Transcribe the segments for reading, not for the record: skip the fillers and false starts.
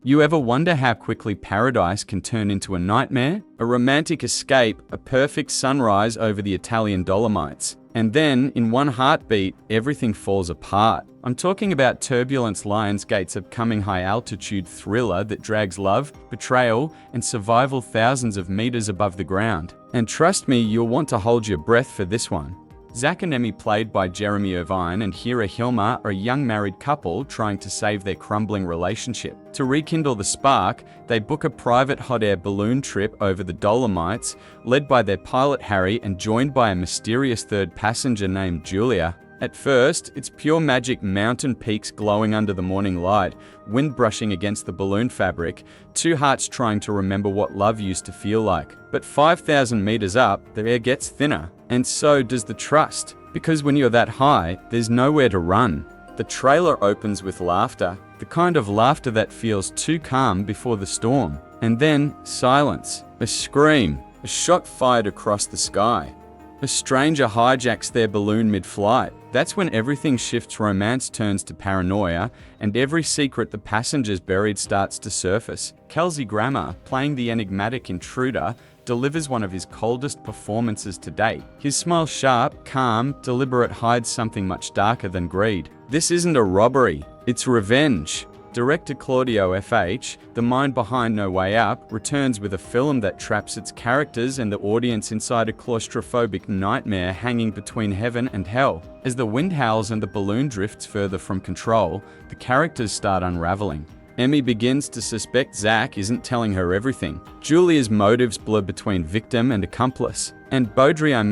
You ever wonder how quickly paradise can turn into a nightmare? A romantic escape, a perfect sunrise over the Italian Dolomites. And then, in one heartbeat, everything falls apart. I'm talking about Turbulence, Lionsgate's upcoming high-altitude thriller that drags love, betrayal, and survival thousands of meters above the ground. And trust me, you'll want to hold your breath for this one. Zach and Emmy, played by Jeremy Irvine and Hera Hilmar, are a young married couple trying to save their crumbling relationship. To rekindle the spark, they book a private hot air balloon trip over the Dolomites, led by their pilot Harry and joined by a mysterious third passenger named Julia. At first, it's pure magic: mountain peaks glowing under the morning light, wind brushing against the balloon fabric, two hearts trying to remember what love used to feel like. But 5,000 meters up, the air gets thinner, and so does the trust. Because when you're that high, there's nowhere to run. The trailer opens with laughter, the kind of laughter that feels too calm before the storm. And then, silence, a scream, a shot fired across the sky. A stranger hijacks their balloon mid-flight. That's when everything shifts. Romance turns to paranoia, and every secret the passengers buried starts to surface. Kelsey Grammer, playing the enigmatic intruder, delivers one of his coldest performances to date. His smile, sharp, calm, deliberate, hides something much darker than greed. This isn't a robbery, it's revenge. Director Claudio Fäh, the mind behind No Way Up, returns with a film that traps its characters and the audience inside a claustrophobic nightmare hanging between heaven and hell. As the wind howls and the balloon drifts further from control, the characters start unraveling. Emmy begins to suspect Zach isn't telling her everything. Julia's motives blur between victim and accomplice. And Baudry, our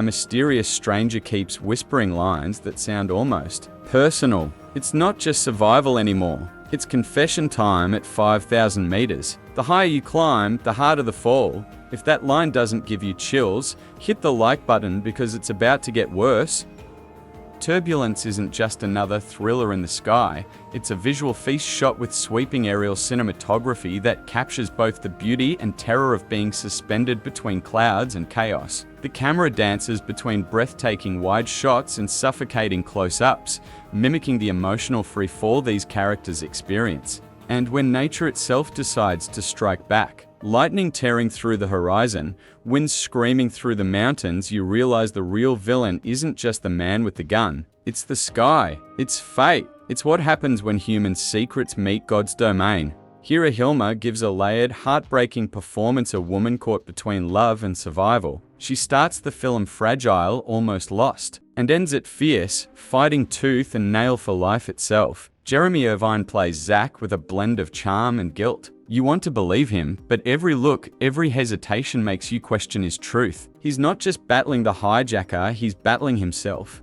mysterious stranger, keeps whispering lines that sound almost personal. It's not just survival anymore. It's confession time at 5,000 meters. The higher you climb, the harder the fall. If that line doesn't give you chills, hit the like button because it's about to get worse. Turbulence isn't just another thriller in the sky, it's a visual feast shot with sweeping aerial cinematography that captures both the beauty and terror of being suspended between clouds and chaos. The camera dances between breathtaking wide shots and suffocating close-ups, mimicking the emotional free fall these characters experience. And when nature itself decides to strike back, lightning tearing through the horizon, winds screaming through the mountains, you realize the real villain isn't just the man with the gun. It's the sky. It's fate. It's what happens when human secrets meet God's domain. Hera Hilmar gives a layered, heartbreaking performance, a woman caught between love and survival. She starts the film fragile, almost lost, and ends it fierce, fighting tooth and nail for life itself. Jeremy Irvine plays Zach with a blend of charm and guilt. You want to believe him, but every look, every hesitation makes you question his truth. He's not just battling the hijacker, he's battling himself.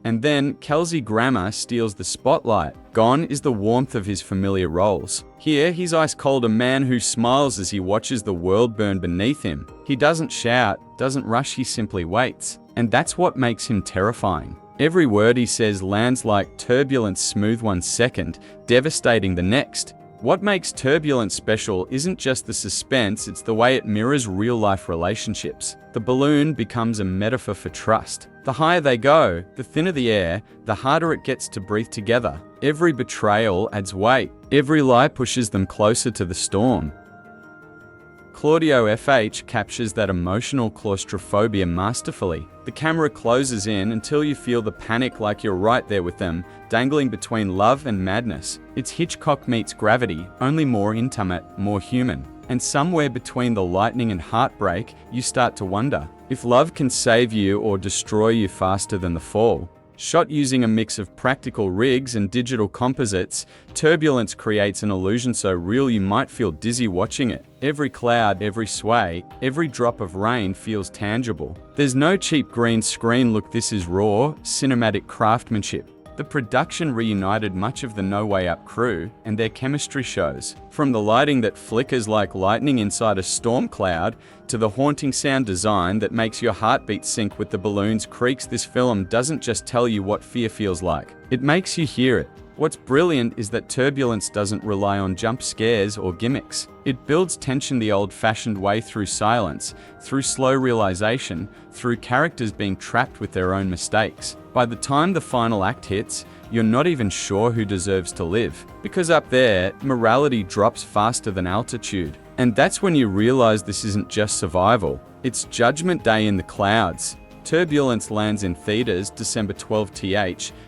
And then, Kelsey Grammer steals the spotlight. Gone is the warmth of his familiar roles. Here, he's ice cold, a man who smiles as he watches the world burn beneath him. He doesn't shout, doesn't rush, he simply waits. And that's what makes him terrifying. Every word he says lands like turbulence, smooth one second, devastating the next. What makes Turbulence special isn't just the suspense, it's the way it mirrors real-life relationships. The balloon becomes a metaphor for trust. The higher they go, the thinner the air, the harder it gets to breathe together. Every betrayal adds weight. Every lie pushes them closer to the storm. Claudio Fäh captures that emotional claustrophobia masterfully. The camera closes in until you feel the panic, like you're right there with them, dangling between love and madness. It's Hitchcock meets Gravity, only more intimate, more human. And somewhere between the lightning and heartbreak, you start to wonder if love can save you or destroy you faster than the fall. Shot using a mix of practical rigs and digital composites, Turbulence creates an illusion so real you might feel dizzy watching it. Every cloud, every sway, every drop of rain feels tangible. There's no cheap green screen look, this is raw, cinematic craftsmanship. The production reunited much of the No Way Up crew, and their chemistry shows. From the lighting that flickers like lightning inside a storm cloud, to the haunting sound design that makes your heartbeat sync with the balloon's creaks, this film doesn't just tell you what fear feels like. It makes you hear it. What's brilliant is that Turbulence doesn't rely on jump scares or gimmicks. It builds tension the old-fashioned way through silence, through slow realization, through characters being trapped with their own mistakes. By the time the final act hits, you're not even sure who deserves to live. Because up there, morality drops faster than altitude. And that's when you realize this isn't just survival, it's Judgment Day in the clouds. Turbulence lands in theaters December 12th,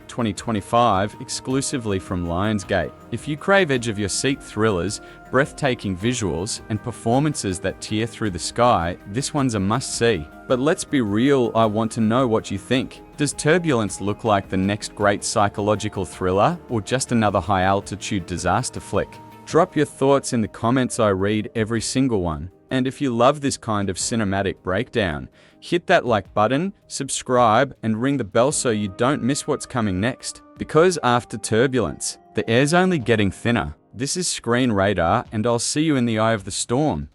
2025, exclusively from Lionsgate. If you crave edge-of-your-seat thrillers, breathtaking visuals, and performances that tear through the sky, this one's a must-see. But let's be real, I want to know what you think. Does Turbulence look like the next great psychological thriller, or just another high-altitude disaster flick? Drop your thoughts in the comments, I read every single one. And if you love this kind of cinematic breakdown, hit that like button, subscribe, and ring the bell so you don't miss what's coming next. Because after Turbulence, the air's only getting thinner. This is Screen Radar, and I'll see you in the eye of the storm.